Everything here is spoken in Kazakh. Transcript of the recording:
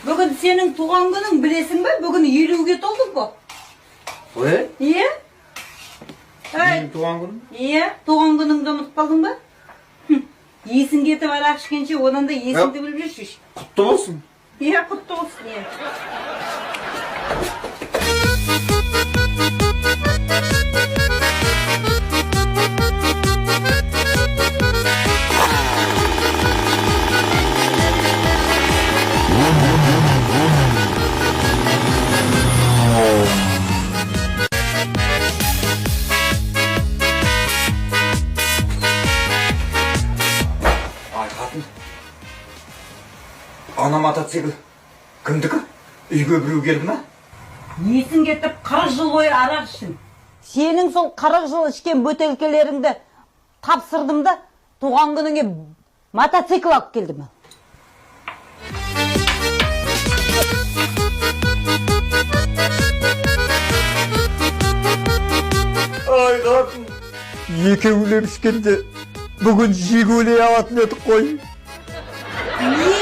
Бүгін сенің туған күнің, білесің бе? Бүгін 50-ге толдың ба? Ой? Иә? Менің туған күнім? Иә, туған күніңді ұмытып қалдың ба? Есің кетіп арақ ішкенше, одан да есіңді біліп жүрші. Құтты болсын. Иә, құтты болсын, иә. Ана мотоцикл кімдікі? Үйге біреу келді ма? Есің кетіп 40 жыл бойы арақ ішін. Сенің сол 40 жыл ішкен бөтелкелеріңді тапсырдым да, туған күніңе мотоцикл алып келдім. Ай қатын, екеулеп ішкенде бүгін жегулей алатын едік қой. Не